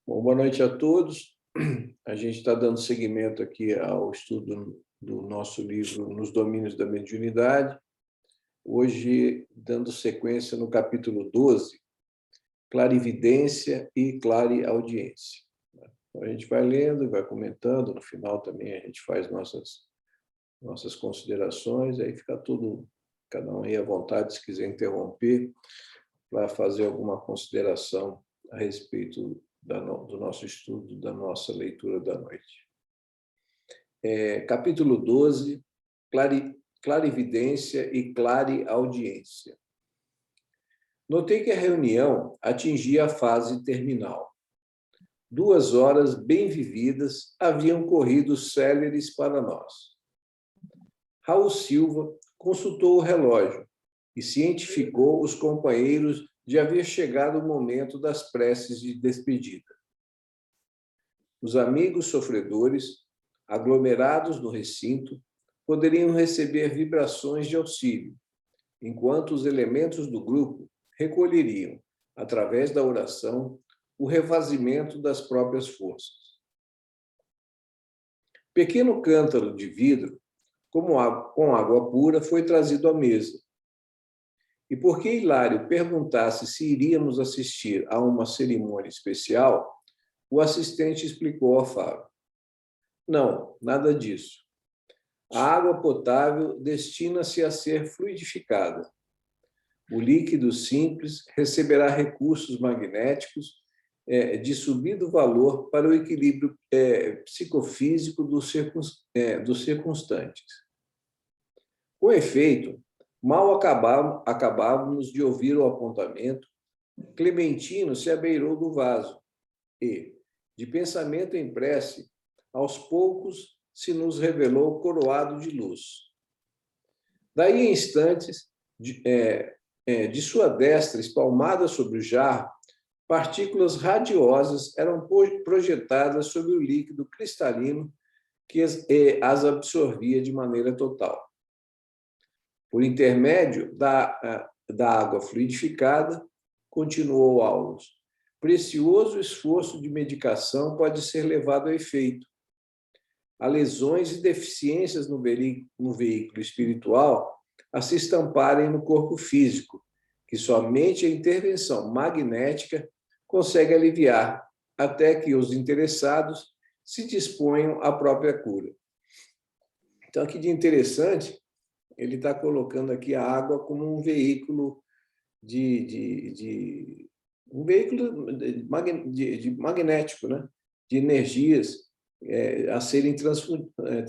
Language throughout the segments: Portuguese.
Bom, boa noite a todos. A gente está dando seguimento aqui ao estudo do nosso livro Nos Domínios da Mediunidade. Hoje, dando sequência no capítulo 12, Clarividência e Clareaudiência. Então, a gente vai lendo e vai comentando, no final também a gente faz nossas considerações, aí fica tudo, cada um aí à vontade, se quiser interromper, para fazer alguma consideração a respeito do nosso estudo, da nossa leitura da noite. Capítulo 12, Clarividência e Clareaudiência. Notei que a reunião atingia a fase terminal. 2 horas bem vividas haviam corrido céleres para nós. Raul Silva consultou o relógio e cientificou os companheiros de haver chegado o momento das preces de despedida. Os amigos sofredores, aglomerados no recinto, poderiam receber vibrações de auxílio, enquanto os elementos do grupo recolheriam, através da oração, o refazimento das próprias forças. Pequeno cântaro de vidro, com água pura, foi trazido à mesa. E porque Hilário perguntasse se iríamos assistir a uma cerimônia especial, o assistente explicou ao Fábio. Não, nada disso. A água potável destina-se a ser fluidificada. O líquido simples receberá recursos magnéticos de subido valor para o equilíbrio psicofísico dos circunstantes. Com efeito, mal acabávamos de ouvir o apontamento, Clementino se abeirou do vaso e, de pensamento em prece, aos poucos se nos revelou coroado de luz. Daí em instantes, de sua destra espalmada sobre o jarro, partículas radiosas eram projetadas sobre o líquido cristalino que as absorvia de maneira total. Por intermédio da água fluidificada, continuou Aulus, precioso esforço de medicação pode ser levado a efeito. Há lesões e deficiências no veículo espiritual a se estamparem no corpo físico, que somente a intervenção magnética consegue aliviar, até que os interessados se disponham à própria cura. Então, aqui de interessante, ele está colocando aqui a água como um veículo magnético, né? De energias a serem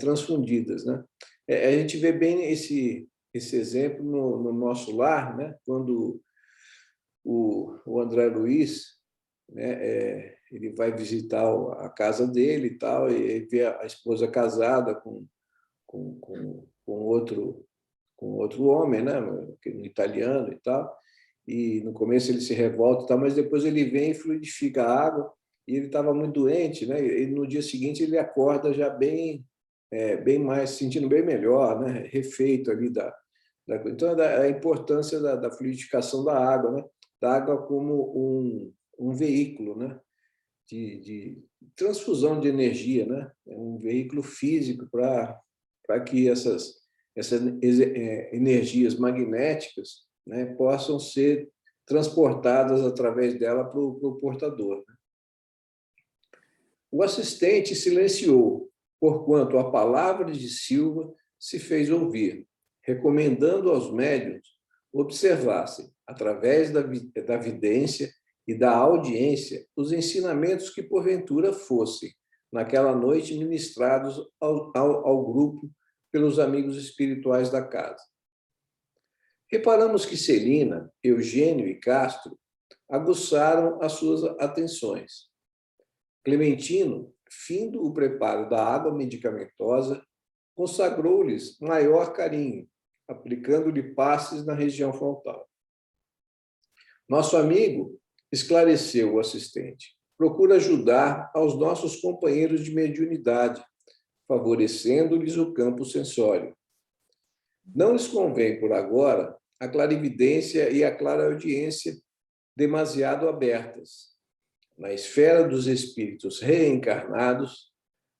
transfundidas, né? A gente vê bem esse exemplo no nosso lar, né? Quando o André Luiz, né, ele vai visitar a casa dele e tal, e vê a esposa casada com outro homem, né, um italiano e tal, e no começo ele se revolta e tal, mas depois ele vem e fluidifica a água, e ele estava muito doente, né, e no dia seguinte ele acorda já bem mais, sentindo bem melhor, né, refeito ali então a importância da fluidificação da água, né, da água como um veículo, né, de transfusão de energia, né, um veículo físico para que essas energias magnéticas, né, possam ser transportadas através dela para o portador. O assistente silenciou, porquanto a palavra de Silva se fez ouvir, recomendando aos médiuns observassem, através da vidência e da audiência, os ensinamentos que porventura fossem, naquela noite, ministrados ao grupo pelos amigos espirituais da casa. Reparamos que Celina, Eugênio e Castro aguçaram as suas atenções. Clementino, findo o preparo da água medicamentosa, consagrou-lhes maior carinho, aplicando-lhe passes na região frontal. Nosso amigo esclareceu o assistente. Procura ajudar aos nossos companheiros de mediunidade, favorecendo-lhes o campo sensório. Não lhes convém, por agora, a clarividência e a clareaudiência demasiado abertas. na esfera dos espíritos reencarnados,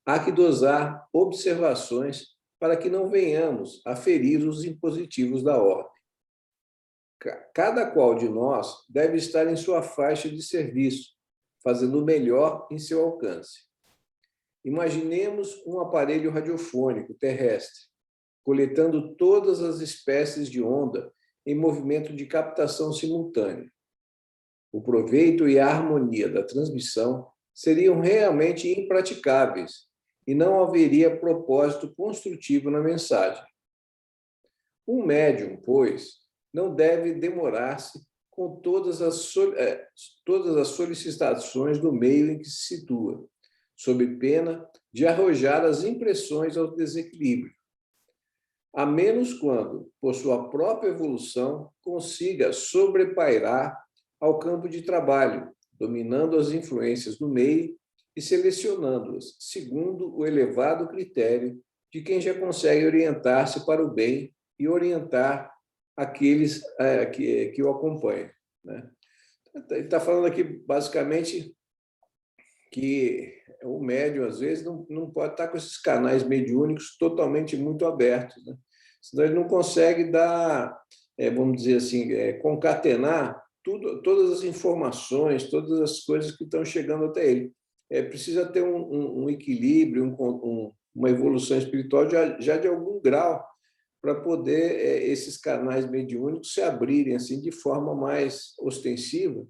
há que dosar observações para que não venhamos a ferir os impositivos da ordem. Cada qual de nós deve estar em sua faixa de serviço, fazendo o melhor em seu alcance. Imaginemos um aparelho radiofônico terrestre, coletando todas as espécies de onda em movimento de captação simultânea. O proveito e a harmonia da transmissão seriam realmente impraticáveis e não haveria propósito construtivo na mensagem. Um médium, pois, não deve demorar-se com todas as solicitações do meio em que se situa, sob pena de arrojar as impressões ao desequilíbrio, a menos quando, por sua própria evolução, consiga sobrepairar ao campo de trabalho, dominando as influências do meio e selecionando-as, segundo o elevado critério de quem já consegue orientar-se para o bem e orientar aqueles que o acompanham. Né? Ele está falando aqui, basicamente, que o médium, às vezes, não pode estar com esses canais mediúnicos totalmente muito abertos, né? Senão ele não consegue dar, vamos dizer assim, concatenar todas as informações, todas as coisas que estão chegando até ele. Precisa ter um equilíbrio, uma evolução espiritual já de algum grau, para poder esses canais mediúnicos se abrirem assim de forma mais ostensiva,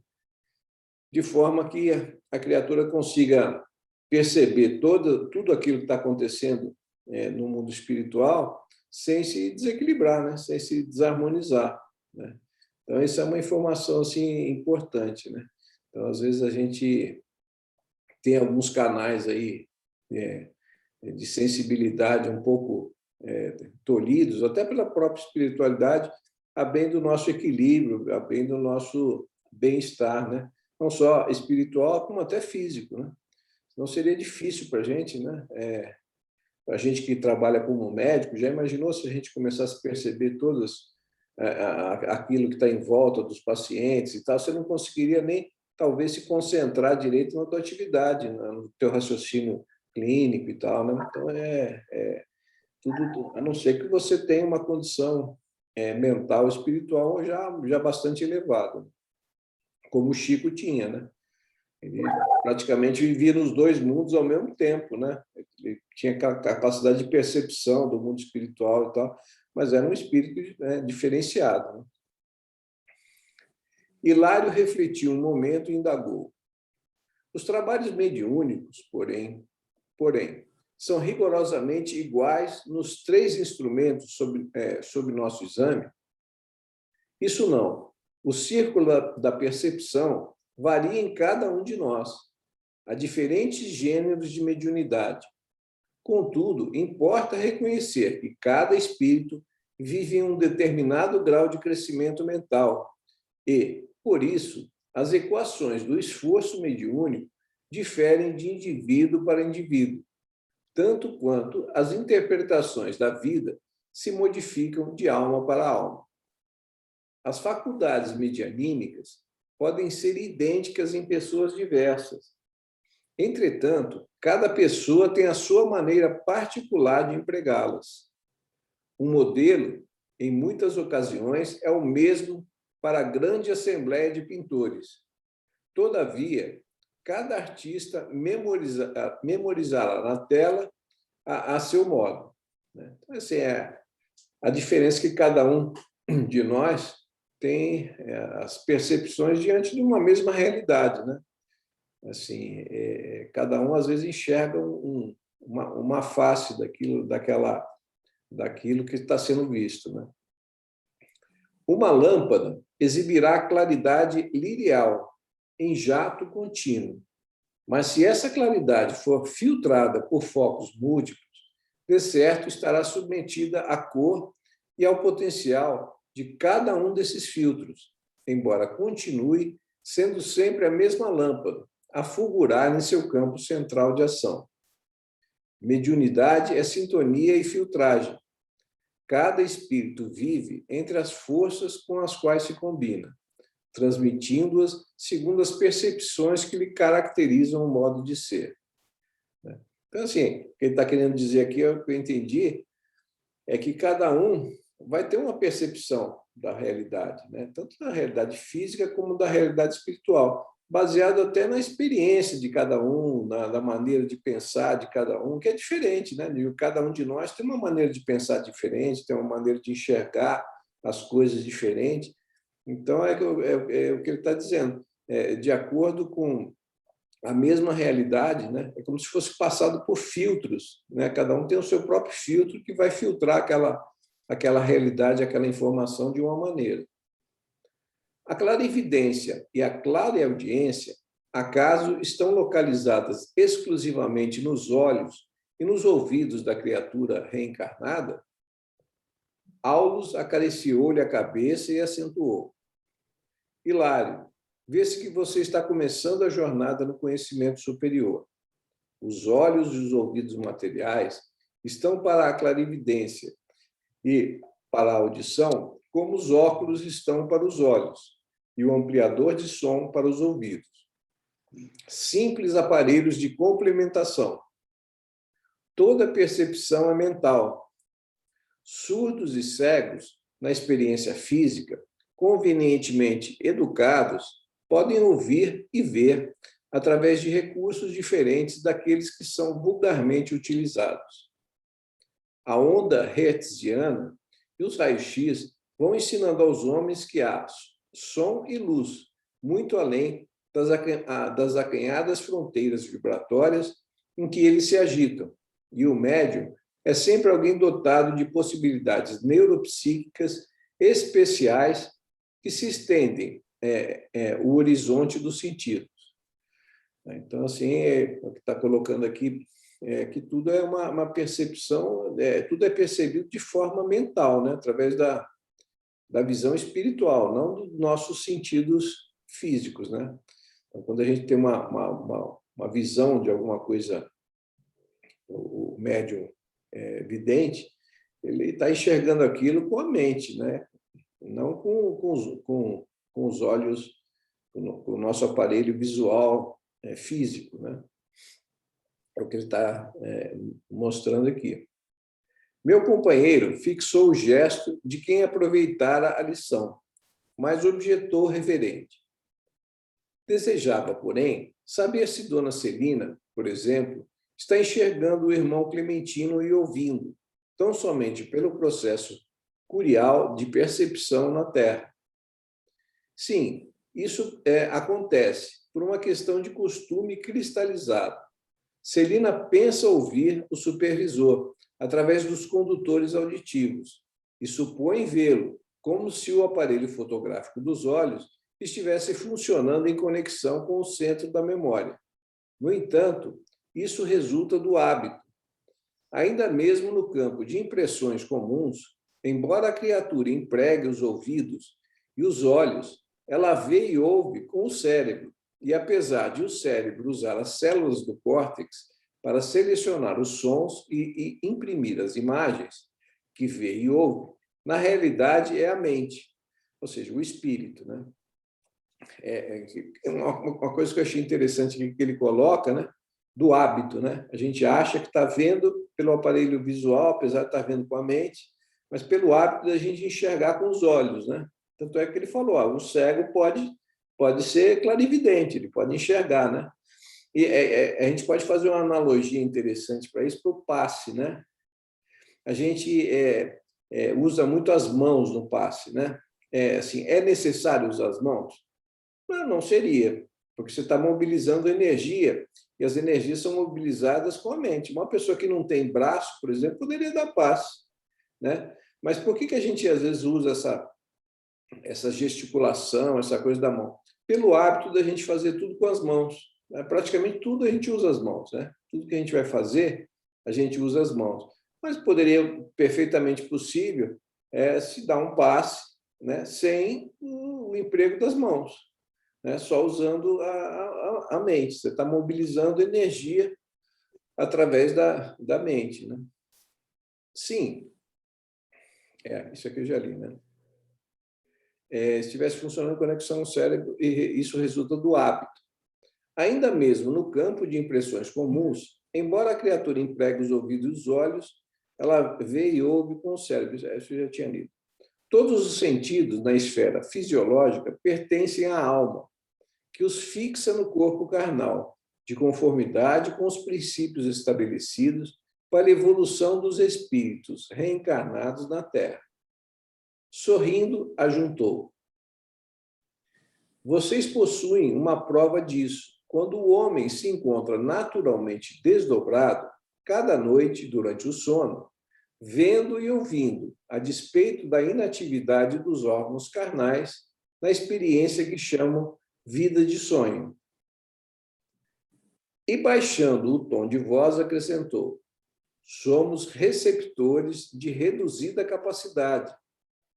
de forma que a criatura consiga perceber tudo aquilo que está acontecendo no mundo espiritual sem se desequilibrar, né? Sem se desarmonizar. Né? Então, isso é uma informação assim, importante. Né? Então, às vezes, a gente tem alguns canais aí de sensibilidade um pouco tolhidos, até pela própria espiritualidade, a bem do nosso equilíbrio, a bem do nosso bem-estar, né? Não só espiritual, como até físico. Né? Não seria difícil para a gente, né? A gente que trabalha como médico, já imaginou se a gente começasse a perceber todas aquilo que está em volta dos pacientes e tal, você não conseguiria nem, talvez, se concentrar direito na tua atividade, no teu raciocínio clínico e tal. Né? Então, tudo, a não ser que você tenha uma condição mental, espiritual já bastante elevada, como o Chico tinha, né? Ele praticamente vivia nos dois mundos ao mesmo tempo, né? Ele tinha capacidade de percepção do mundo espiritual e tal, mas era um espírito diferenciado. Né? Hilário refletiu um momento e indagou. Os trabalhos mediúnicos, porém, são rigorosamente iguais nos três instrumentos sob nosso exame? Isso não. O círculo da percepção varia em cada um de nós. Há diferentes gêneros de mediunidade. Contudo, importa reconhecer que cada espírito vive em um determinado grau de crescimento mental e, por isso, as equações do esforço mediúnico diferem de indivíduo para indivíduo, tanto quanto as interpretações da vida se modificam de alma para alma. As faculdades medianímicas podem ser idênticas em pessoas diversas. Entretanto, cada pessoa tem a sua maneira particular de empregá-las. O modelo, em muitas ocasiões, é o mesmo para a grande assembleia de pintores. Todavia, cada artista memorizará na tela a seu modo. Então, assim, a diferença que cada um de nós tem as percepções diante de uma mesma realidade, né? Assim, cada um às vezes enxerga uma face daquilo que está sendo visto, né? Uma lâmpada exibirá claridade lineal em jato contínuo, mas se essa claridade for filtrada por focos múltiplos, de certo estará submetida à cor e ao potencial de cada um desses filtros, embora continue sendo sempre a mesma lâmpada, a fulgurar em seu campo central de ação. Mediunidade é sintonia e filtragem. Cada espírito vive entre as forças com as quais se combina. transmitindo-as segundo as percepções que lhe caracterizam o modo de ser. Então, assim, o que ele está querendo dizer aqui, o que eu entendi, é que cada um vai ter uma percepção da realidade, né? Tanto da realidade física como da realidade espiritual, baseado até na experiência de cada um, da maneira de pensar de cada um, que é diferente, né? Cada um de nós tem uma maneira de pensar diferente, tem uma maneira de enxergar as coisas diferentes. Então, é o que ele está dizendo. De acordo com a mesma realidade, né? É como se fosse passado por filtros, né? Cada um tem o seu próprio filtro que vai filtrar aquela realidade, aquela informação de uma maneira. A clarividência e a clareaudiência, acaso estão localizadas exclusivamente nos olhos e nos ouvidos da criatura reencarnada? Aulus acariciou-lhe a cabeça e acentuou: Hilário, vê-se que você está começando a jornada no conhecimento superior. Os olhos e os ouvidos materiais estão para a clarividência e para a audição, como os óculos estão para os olhos e o ampliador de som para os ouvidos. Simples aparelhos de complementação. Toda percepção é mental. Surdos e cegos, na experiência física, convenientemente educados, podem ouvir e ver através de recursos diferentes daqueles que são vulgarmente utilizados. A onda hertziana e os raios-x vão ensinando aos homens que há som e luz, muito além das acanhadas fronteiras vibratórias em que eles se agitam, e o médium é sempre alguém dotado de possibilidades neuropsíquicas especiais que se estendem o horizonte dos sentidos. Então, assim, o que está colocando aqui é que tudo é uma percepção, tudo é percebido de forma mental, né? Através da visão espiritual, não dos nossos sentidos físicos, né? Então, quando a gente tem uma visão de alguma coisa, o médium vidente, ele está enxergando aquilo com a mente, né? Não com os olhos, com o nosso aparelho visual físico, né? É o que ele está mostrando aqui. Meu companheiro fixou o gesto de quem aproveitara a lição, mas objetou reverente. Desejava, porém, saber se Dona Celina, por exemplo, está enxergando o irmão Clementino e ouvindo, tão somente pelo processo curial de percepção na Terra. Sim, isso acontece por uma questão de costume cristalizado. Celina pensa ouvir o supervisor através dos condutores auditivos e supõe vê-lo, como se o aparelho fotográfico dos olhos estivesse funcionando em conexão com o centro da memória. No entanto, isso resulta do hábito. Ainda mesmo no campo de impressões comuns, embora a criatura empregue os ouvidos e os olhos, ela vê e ouve com o cérebro. E apesar de o cérebro usar as células do córtex para selecionar os sons e imprimir as imagens que vê e ouve, na realidade é a mente, ou seja, o espírito, né? Uma coisa que eu achei interessante que ele coloca, né? Do hábito, né? A gente acha que está vendo pelo aparelho visual, apesar de estar vendo com a mente, mas pelo hábito da gente enxergar com os olhos, né? Tanto é que ele falou, o cego pode ser clarividente, ele pode enxergar, né? E a gente pode fazer uma analogia interessante para isso, para o passe, né? A gente usa muito as mãos no passe, né? Assim, é necessário usar as mãos? Não seria, porque você está mobilizando energia, e as energias são mobilizadas com a mente. Uma pessoa que não tem braço, por exemplo, poderia dar passe, né? Mas por que a gente, às vezes, usa essa gesticulação, essa coisa da mão? Pelo hábito da gente fazer tudo com as mãos. Né? Praticamente tudo a gente usa as mãos, né? Tudo que a gente vai fazer, a gente usa as mãos. Mas poderia, perfeitamente possível, se dar um passe, né, sem o emprego das mãos, né, só usando a mente. Você está mobilizando energia através da mente, né? Sim, isso aqui eu já li, né? estivesse funcionando conexão ao cérebro, e isso resulta do hábito. Ainda mesmo no campo de impressões comuns, embora a criatura empregue os ouvidos e os olhos, ela vê e ouve com o cérebro. Isso eu já tinha lido. Todos os sentidos na esfera fisiológica pertencem à alma, que os fixa no corpo carnal, de conformidade com os princípios estabelecidos para a evolução dos espíritos reencarnados na Terra. Sorrindo, ajuntou: vocês possuem uma prova disso. Quando o homem se encontra naturalmente desdobrado, cada noite, durante o sono, vendo e ouvindo, a despeito da inatividade dos órgãos carnais, na experiência que chamam vida de sonho. E, baixando o tom de voz, acrescentou: somos receptores de reduzida capacidade,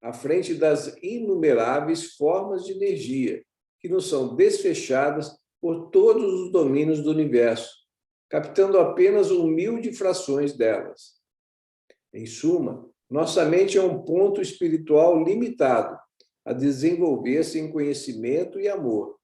à frente das inumeráveis formas de energia que nos são desfechadas por todos os domínios do universo, captando apenas humildes frações delas. Em suma, nossa mente é um ponto espiritual limitado a desenvolver-se em conhecimento e amor,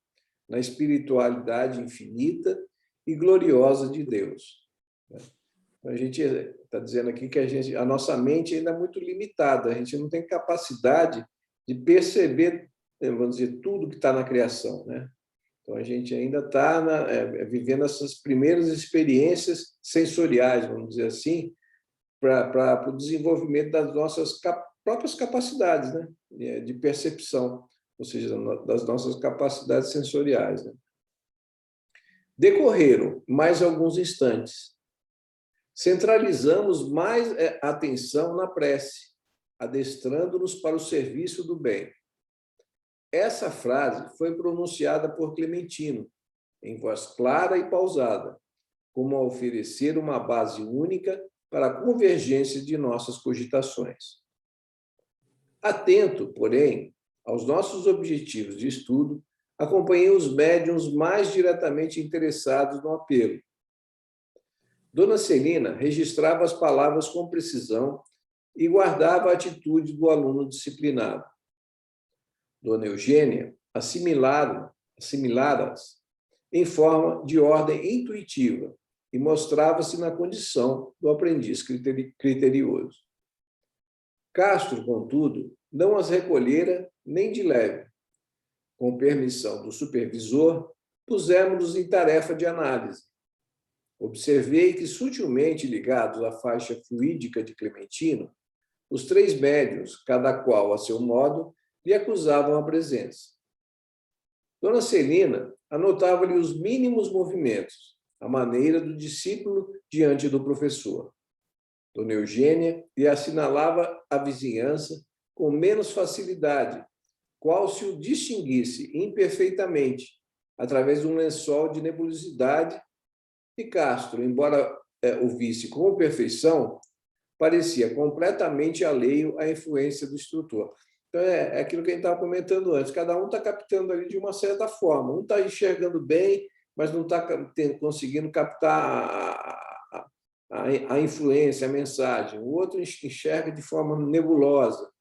na espiritualidade infinita e gloriosa de Deus. Então, a gente está dizendo aqui que a nossa mente ainda é muito limitada, a gente não tem capacidade de perceber, vamos dizer, tudo que está na criação, né? Então, a gente ainda está vivendo essas primeiras experiências sensoriais, vamos dizer assim, para o desenvolvimento das nossas próprias capacidades, né, de percepção, ou seja, das nossas capacidades sensoriais, né? Decorreram mais alguns instantes. Centralizamos mais atenção na prece, adestrando-nos para o serviço do bem. Essa frase foi pronunciada por Clementino, em voz clara e pausada, como a oferecer uma base única para a convergência de nossas cogitações. Atento, porém, aos nossos objetivos de estudo, acompanhei os médiuns mais diretamente interessados no apelo. Dona Celina registrava as palavras com precisão e guardava a atitude do aluno disciplinado. Dona Eugênia assimilara-as em forma de ordem intuitiva e mostrava-se na condição do aprendiz criterioso. Castro, contudo, não as recolhera nem de leve. Com permissão do supervisor, pusemos-nos em tarefa de análise. Observei que, sutilmente ligados à faixa fluídica de Clementino, os três médiuns, cada qual a seu modo, lhe acusavam a presença. Dona Celina anotava-lhe os mínimos movimentos, a maneira do discípulo diante do professor. Dona Eugênia lhe assinalava a vizinhança com menos facilidade, qual se o distinguisse imperfeitamente, através de um lençol de nebulosidade, e Castro, embora o visse com perfeição, parecia completamente alheio à influência do instrutor. Então, é aquilo que a gente estava comentando antes, cada um está captando ali de uma certa forma, um está enxergando bem, mas não está conseguindo captar a influência, a mensagem, o outro enxerga de forma nebulosa,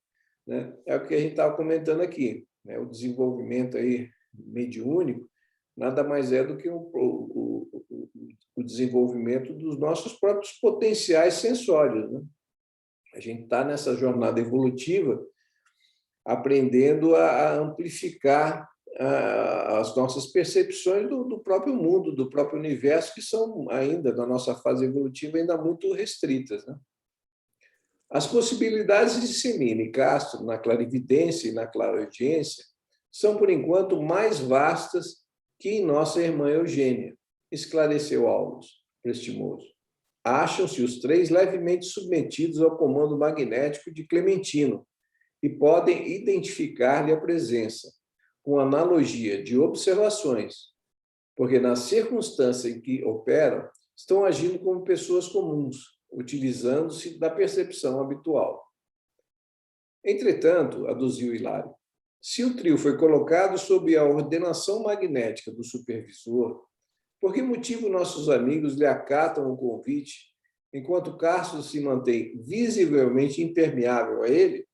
né? É o que a gente estava comentando aqui, né? O desenvolvimento aí mediúnico nada mais é do que o desenvolvimento dos nossos próprios potenciais sensórios, né? A gente está nessa jornada evolutiva aprendendo a amplificar as nossas percepções do próprio mundo, do próprio universo, que são ainda, na nossa fase evolutiva, ainda muito restritas, né? As possibilidades de Celina e Castro na clarividência e na clareaudiência são, por enquanto, mais vastas que em nossa irmã Eugênia, esclareceu Aulus, prestimoso. Acham-se os três levemente submetidos ao comando magnético de Clementino e podem identificar-lhe a presença, com analogia de observações, porque, na circunstância em que operam, estão agindo como pessoas comuns, utilizando-se da percepção habitual. Entretanto, aduziu Hilário, se o trio foi colocado sob a ordenação magnética do supervisor, por que motivo nossos amigos lhe acatam o convite, enquanto Castro se mantém visivelmente impermeável a ele?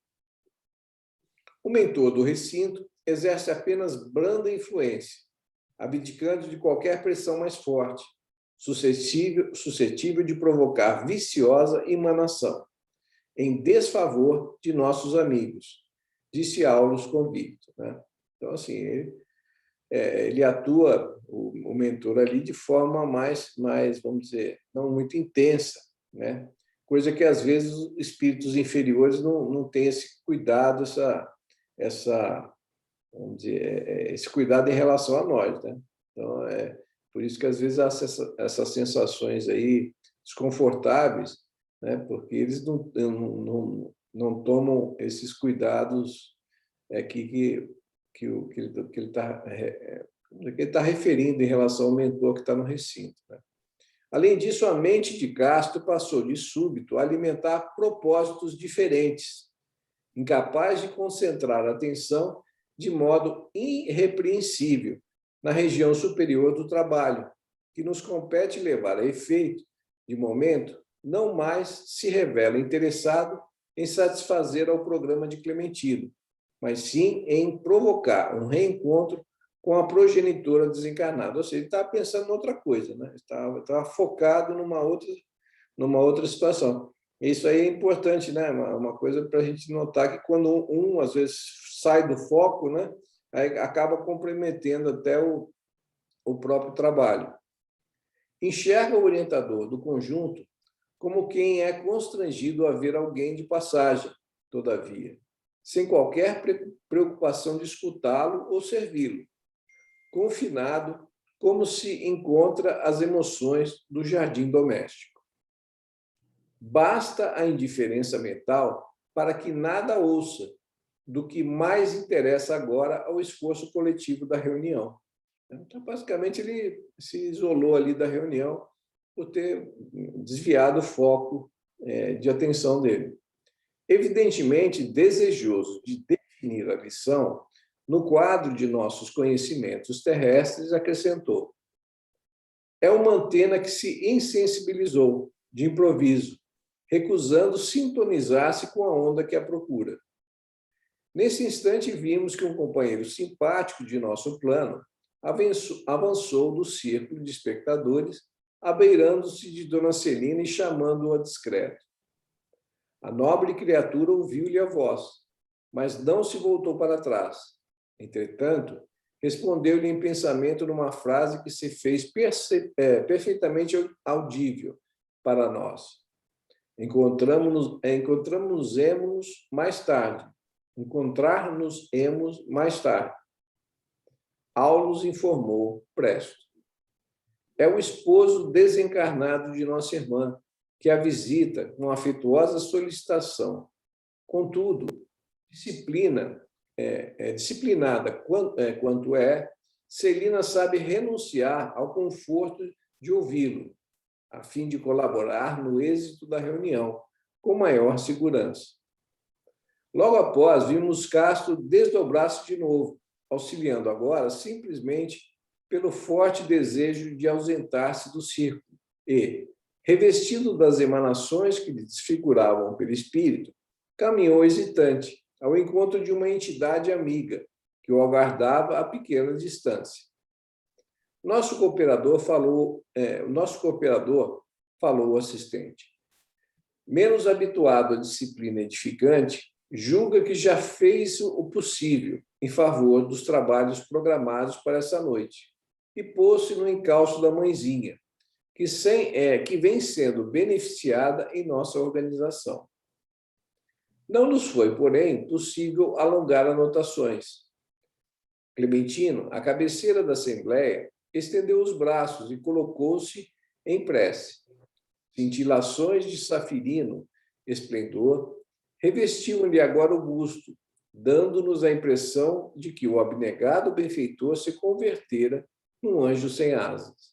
O mentor do recinto exerce apenas branda influência, abdicando de qualquer pressão mais forte, suscetível de provocar viciosa emanação, em desfavor de nossos amigos, disse Aulus convicto. Né? Então, assim, ele atua, o mentor ali, de forma mais, vamos dizer, não muito intensa, né? Coisa que, às vezes, os espíritos inferiores não têm esse cuidado, vamos dizer, esse cuidado em relação a nós, né? Então, por isso que, às vezes, há essas sensações aí desconfortáveis, né? Porque eles não tomam esses cuidados que ele está referindo em relação ao mentor que está no recinto. Né? Além disso, a mente de Castro passou, de súbito, a alimentar propósitos diferentes, incapaz de concentrar a atenção de modo irrepreensível na região superior do trabalho, que nos compete levar a efeito, de momento, não mais se revela interessado em satisfazer ao programa de Clementino, mas sim em provocar um reencontro com a progenitora desencarnada. Ou seja, ele estava pensando em outra coisa, né? Estava focado numa outra situação. Isso aí é importante, né? Uma coisa para a gente notar que quando às vezes, sai do foco, né? Aí acaba comprometendo até o próprio trabalho. Enxerga o orientador do conjunto como quem é constrangido a ver alguém de passagem, todavia, sem qualquer preocupação de escutá-lo ou servi-lo, confinado como se encontra as emoções do jardim doméstico. Basta a indiferença mental para que nada ouça do que mais interessa agora ao esforço coletivo da reunião. Então, basicamente, ele se isolou ali da reunião por ter desviado o foco de atenção dele. Evidentemente, desejoso de definir a lição, no quadro de nossos conhecimentos terrestres, acrescentou: é uma antena que se insensibilizou, de improviso, recusando sintonizar-se com a onda que a procura. Nesse instante, vimos que um companheiro simpático de nosso plano avançou do círculo de espectadores, abeirando-se de Dona Celina e chamando-a discreto. A nobre criatura ouviu-lhe a voz, mas não se voltou para trás. Entretanto, respondeu-lhe em pensamento numa frase que se fez perfeitamente audível para nós. Encontramos-emos mais tarde. Encontrar-nos-emos mais tarde. Aulus informou presto. É o esposo desencarnado de nossa irmã, que a visita com afetuosa solicitação. Contudo, disciplinada quanto Celina sabe renunciar ao conforto de ouvi-lo, a fim de colaborar no êxito da reunião, com maior segurança. Logo após, vimos Castro desdobrar-se de novo, auxiliando agora simplesmente pelo forte desejo de ausentar-se do círculo e, revestido das emanações que lhe desfiguravam pelo espírito, caminhou hesitante ao encontro de uma entidade amiga que o aguardava a pequena distância. Nosso cooperador falou ao assistente. Menos habituado à disciplina edificante, julga que já fez o possível em favor dos trabalhos programados para essa noite e pôs-se no encalço da mãezinha, que vem sendo beneficiada em nossa organização. Não nos foi, porém, possível alongar anotações. Clementino, à cabeceira da Assembleia, estendeu os braços e colocou-se em prece. Cintilações de safirino esplendor revestiam-lhe agora o busto, dando-nos a impressão de que o abnegado benfeitor se convertera num anjo sem asas.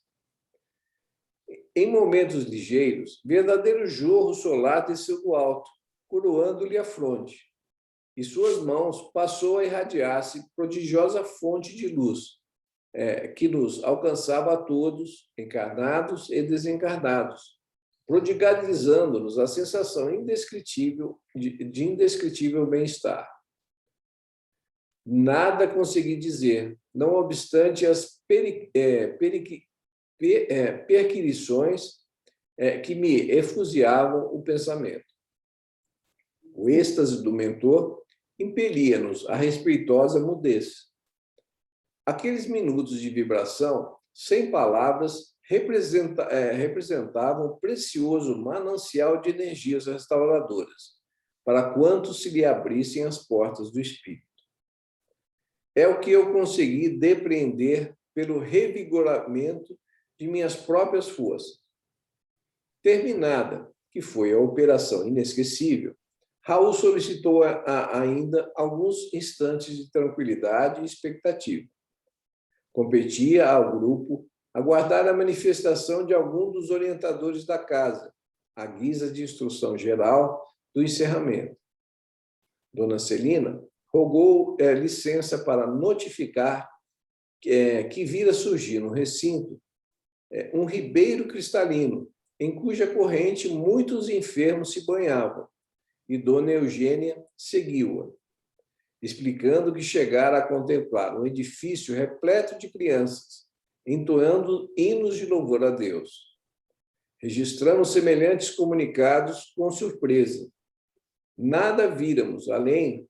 Em momentos ligeiros, verdadeiro jorro solar desceu do alto, coroando-lhe a fronte, e suas mãos passou a irradiar-se prodigiosa fonte de luz, que nos alcançava a todos, encarnados e desencarnados, prodigalizando-nos a sensação indescritível de indescritível bem-estar. Nada consegui dizer, não obstante as perquisições que me efusiavam o pensamento. O êxtase do mentor impelia-nos à respeitosa mudez. Aqueles minutos de vibração, sem palavras, representavam um precioso manancial de energias restauradoras, para quantos se lhe abrissem as portas do espírito. É o que eu consegui depreender pelo revigoramento de minhas próprias forças. Terminada, que foi a operação inesquecível, Raul solicitou ainda alguns instantes de tranquilidade e expectativa. Competia ao grupo aguardar a manifestação de algum dos orientadores da casa, à guisa de instrução geral do encerramento. Dona Celina rogou licença para notificar que vira surgir no recinto um ribeiro cristalino, em cuja corrente muitos enfermos se banhavam, e Dona Eugênia seguiu-a, explicando que chegara a contemplar um edifício repleto de crianças, entoando hinos de louvor a Deus. Registramos semelhantes comunicados com surpresa. Nada víramos, além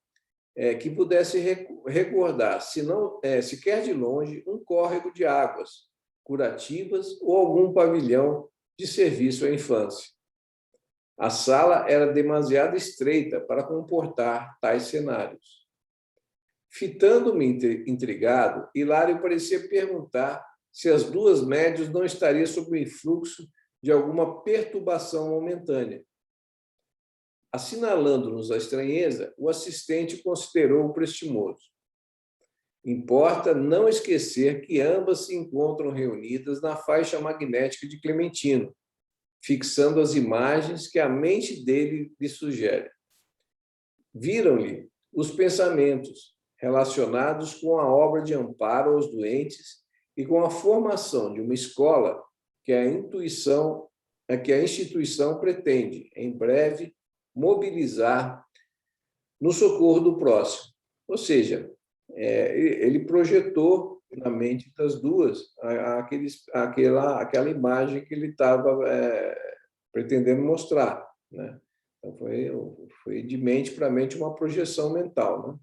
que pudesse recordar, se não sequer de longe, um córrego de águas curativas ou algum pavilhão de serviço à infância. A sala era demasiado estreita para comportar tais cenários. Fitando-me intrigado, Hilário parecia perguntar se as duas médiuns não estariam sob o influxo de alguma perturbação momentânea. Assinalando-nos a estranheza, o assistente considerou-o prestimoso. Importa não esquecer que ambas se encontram reunidas na faixa magnética de Clementino, fixando as imagens que a mente dele lhe sugere. Viram-lhe os pensamentos relacionados com a obra de amparo aos doentes e com a formação de uma escola que a instituição pretende, em breve, mobilizar no socorro do próximo. Ou seja, ele projetou na mente das duas aquela imagem que ele estava pretendendo mostrar, né? Então, foi de mente para mente uma projeção mental, né?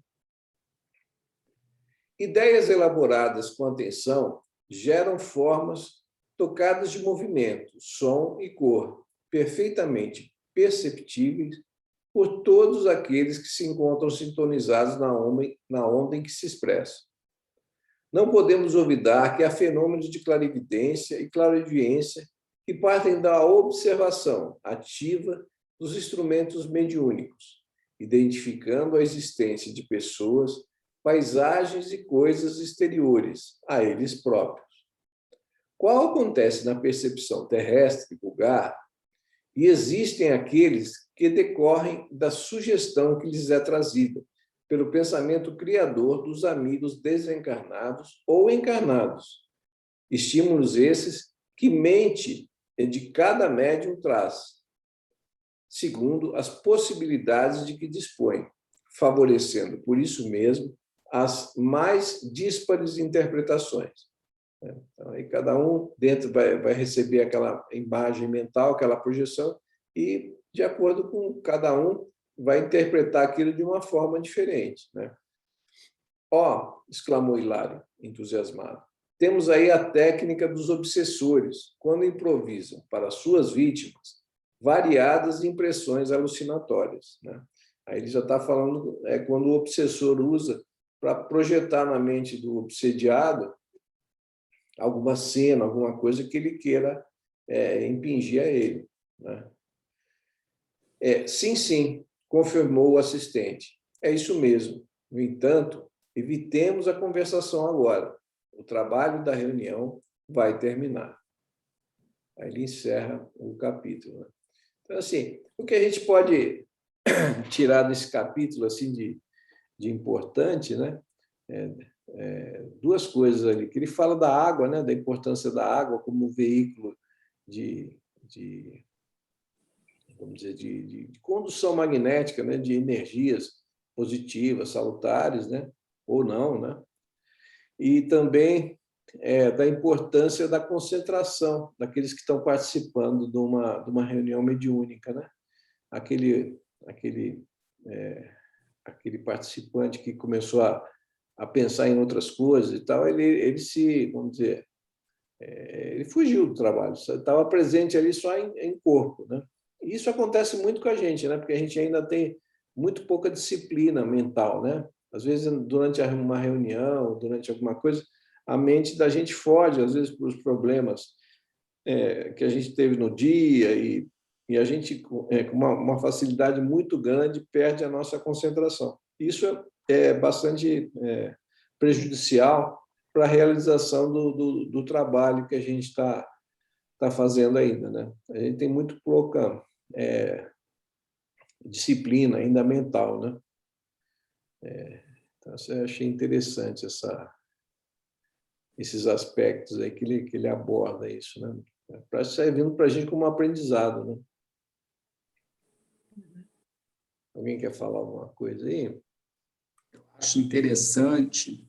Ideias elaboradas com atenção geram formas tocadas de movimento, som e cor, perfeitamente perceptíveis por todos aqueles que se encontram sintonizados na onda em que se expressa. Não podemos olvidar que há fenômenos de clarividência e clarividência que partem da observação ativa dos instrumentos mediúnicos, identificando a existência de pessoas, paisagens e coisas exteriores a eles próprios. Qual acontece na percepção terrestre vulgar, e existem aqueles que decorrem da sugestão que lhes é trazida pelo pensamento criador dos amigos desencarnados ou encarnados. Estímulos esses que mente de cada médium traz, segundo as possibilidades de que dispõe, favorecendo, por isso mesmo, as mais díspares interpretações. Então, aí cada um dentro vai receber aquela imagem mental, aquela projeção, e, de acordo com cada um, vai interpretar aquilo de uma forma diferente, né? Exclamou Hilário, entusiasmado. Temos aí a técnica dos obsessores, quando improvisam para suas vítimas variadas impressões alucinatórias, né? Aí ele já está falando quando o obsessor usa para projetar na mente do obsediado alguma cena, alguma coisa que ele queira impingir a ele, né? Sim, confirmou o assistente. É isso mesmo. No entanto, evitemos a conversação agora. O trabalho da reunião vai terminar. Aí ele encerra o capítulo, né? Então, assim, o que a gente pode tirar desse capítulo assim de importante, né? Duas coisas ali, que ele fala da água, né? Da importância da água como veículo vamos dizer, de condução magnética, né? De energias positivas, salutares, né? ou não, né? E também da importância da concentração daqueles que estão participando de uma reunião mediúnica, né? Aquele participante que começou a pensar em outras coisas e tal, ele se, vamos dizer, ele fugiu do trabalho, estava presente ali só em corpo, né? E isso acontece muito com a gente, né? Porque a gente ainda tem muito pouca disciplina mental, né? Às vezes, durante uma reunião, durante alguma coisa, a mente da gente foge, às vezes, para os problemas que a gente teve no dia e a gente, com uma facilidade muito grande, perde a nossa concentração. Isso é bastante prejudicial para a realização do trabalho que a gente está fazendo ainda, né? A gente tem muito pouca disciplina ainda mental, né? Então, eu achei interessante esses aspectos aí que ele aborda isso, né? Servindo para a gente como aprendizado, né? Alguém quer falar alguma coisa aí? Acho interessante,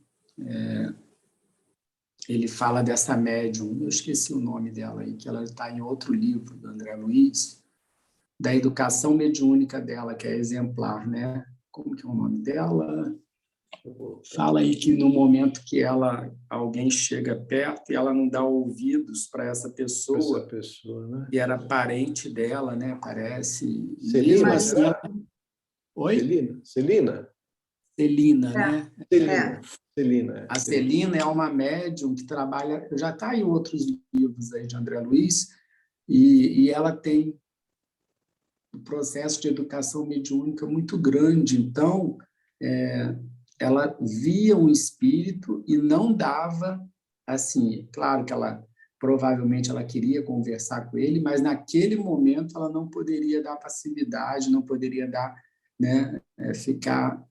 ele fala dessa médium, eu esqueci o nome dela aí, que ela está em outro livro do André Luiz, da educação mediúnica dela, que é exemplar, né? Como que é o nome dela? Fala aí que no momento que alguém chega perto e ela não dá ouvidos para essa pessoa, né? que era parente dela, né? Parece. Celina, assim, Oi? Celina? Celina, né? Celina. A Celina é uma médium que trabalha, já está em outros livros aí de André Luiz, e ela tem um processo de educação mediúnica muito grande. Então, ela via um espírito e não dava, assim, claro que provavelmente ela queria conversar com ele, mas naquele momento ela não poderia dar passividade, não poderia dar, né, ficar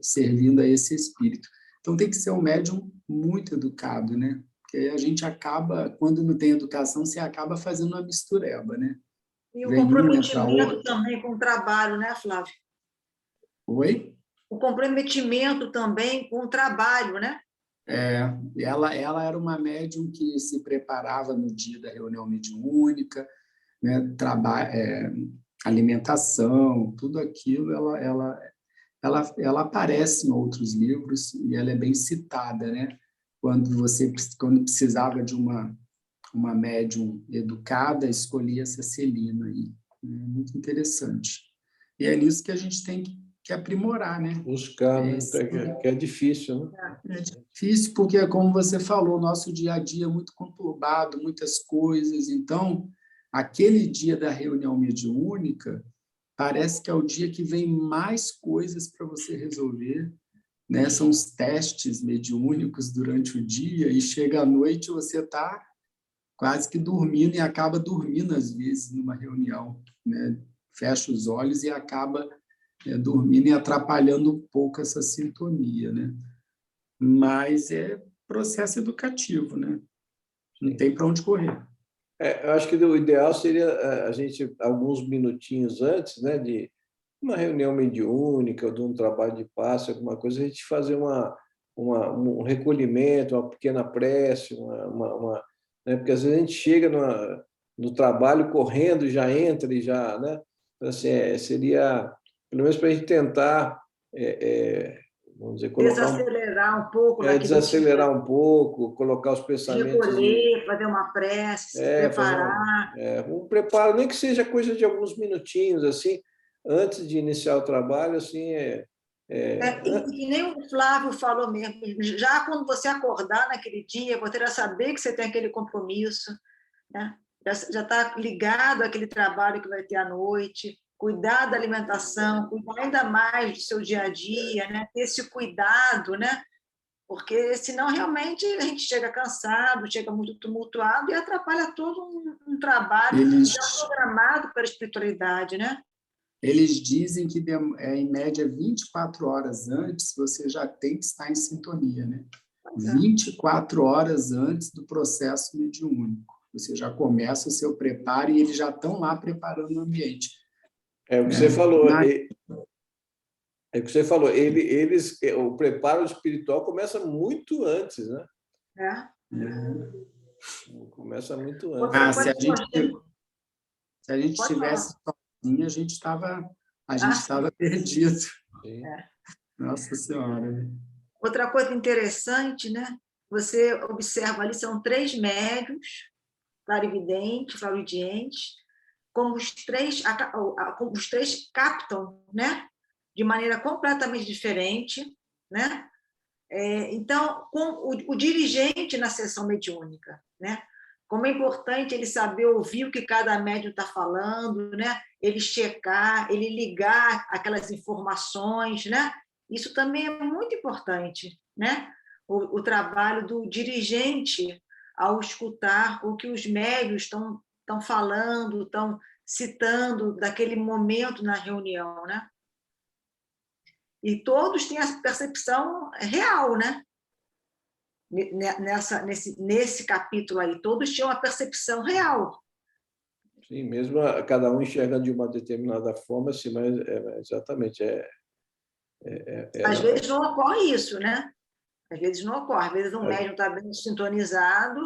servindo a esse espírito. Então tem que ser um médium muito educado, né? Porque aí a gente acaba, quando não tem educação, você acaba fazendo uma mistureba, né? E o comprometimento também com o trabalho, né, Flávio? Oi? O comprometimento também com o trabalho, né? Ela era uma médium que se preparava no dia da reunião mediúnica, né? Alimentação, tudo aquilo, ela aparece em outros livros e ela é bem citada, né? Quando precisava de uma médium educada, escolhia essa Celina aí. Muito interessante. E é nisso que a gente tem que aprimorar, né? Buscar, né? Que é difícil, né? É difícil porque, como você falou, o nosso dia a dia é muito conturbado, muitas coisas. Então, aquele dia da reunião mediúnica parece que é o dia que vem mais coisas para você resolver, né? São os testes mediúnicos durante o dia e chega à noite você está quase que dormindo e acaba dormindo às vezes numa reunião, né? Fecha os olhos e acaba dormindo e atrapalhando um pouco essa sintonia, né? Mas é processo educativo, né? Não tem para onde correr. Eu acho que o ideal seria a gente, alguns minutinhos antes, né, de uma reunião mediúnica ou de um trabalho de passe, alguma coisa, a gente fazer um recolhimento, uma pequena prece, né, porque às vezes a gente chega no trabalho correndo, já entra e já, né? Então, assim, seria, pelo menos para a gente tentar, vamos dizer, desacelerar um pouco, desacelerar um pouco, colocar os pensamentos, recolher, fazer uma prece, se preparar. Um preparo, nem que seja coisa de alguns minutinhos, assim, antes de iniciar o trabalho, assim, E nem o Flávio falou mesmo, já quando você acordar naquele dia, você já saber que você tem aquele compromisso, né? Já está ligado àquele trabalho que vai ter à noite, cuidar da alimentação, cuidar ainda mais do seu dia a dia, né? Ter esse cuidado, né? Porque senão realmente a gente chega cansado, chega muito tumultuado e atrapalha todo um trabalho já programado para a espiritualidade, né? Eles dizem que em média 24 horas antes você já tem que estar em sintonia, né? 24 horas antes do processo mediúnico. Você já começa o seu preparo e eles já estão lá preparando o ambiente. O que você falou. É o que você falou, o preparo espiritual começa muito antes, né? Começa muito antes. Ah, se a gente estivesse sozinho, a gente estava perdido. Nossa Senhora. Outra coisa interessante, né? Você observa ali, são 3 médiuns, clarividentes, clarividentes, como os três captam, né? De maneira completamente diferente, né? Então, com o dirigente na sessão mediúnica, né? Como é importante ele saber ouvir o que cada médium está falando, né? Ele checar, ele ligar aquelas informações, né? Isso também é muito importante, né? O trabalho do dirigente ao escutar o que os médios estão falando, estão citando daquele momento na reunião, né? E todos têm a percepção real, né? Nesse capítulo aí, todos tinham a percepção real. Sim, mesmo cada um enxergando de uma determinada forma, assim, mas exatamente. Às vezes não ocorre isso, né? Às vezes não ocorre. Às vezes um médium está bem sintonizado,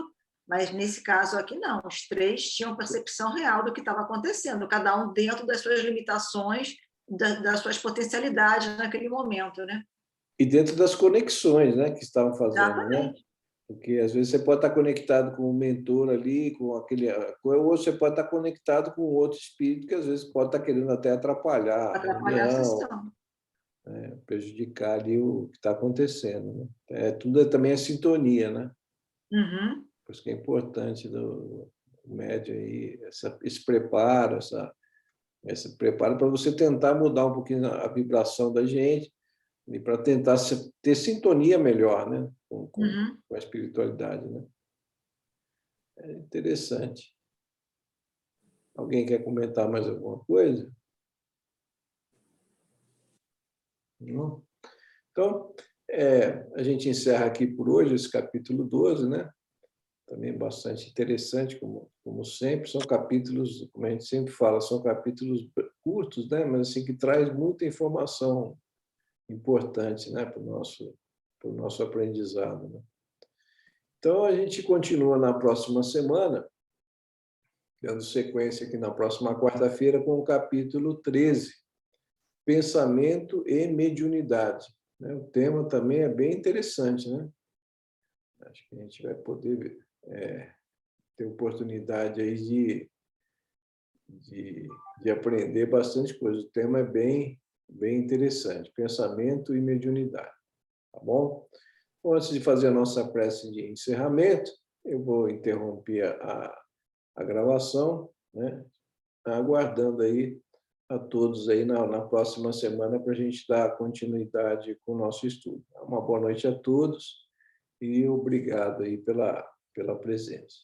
mas nesse caso aqui não. Os 3 tinham percepção real do que estava acontecendo, cada um dentro das suas limitações, das suas potencialidades naquele momento, né? E dentro das conexões, né, que estavam fazendo, Exatamente. né? Porque às vezes você pode estar conectado com o mentor ali, com aquele, ou você pode estar conectado com outro espírito que às vezes pode estar querendo até atrapalhar a Atrapalhar a reunião, sessão. prejudicar ali o que está acontecendo, né? Tudo também é sintonia, né? Uhum. Por isso que é importante do médium aí esse preparo, esse preparo para você tentar mudar um pouquinho a vibração da gente e para tentar ter sintonia melhor, né, Uhum. com a espiritualidade, né? É interessante. Alguém quer comentar mais alguma coisa? Não? Então, a gente encerra aqui por hoje esse capítulo 12, né? Também bastante interessante, como sempre. São capítulos, como a gente sempre fala, são capítulos curtos, né? Mas assim, que traz muita informação importante, né? Para o nosso aprendizado, né? Então, a gente continua na próxima semana, dando sequência aqui na próxima quarta-feira, com o capítulo 13, Pensamento e Mediunidade. O tema também é bem interessante, né? Acho que a gente vai poder ter oportunidade aí de aprender bastante coisa. O tema é bem interessante, pensamento e mediunidade. Tá bom? Então, antes de fazer a nossa prece de encerramento, eu vou interromper a gravação, né? Aguardando aí a todos aí na próxima semana para a gente dar continuidade com o nosso estudo. Uma boa noite a todos e obrigado aí pela presença.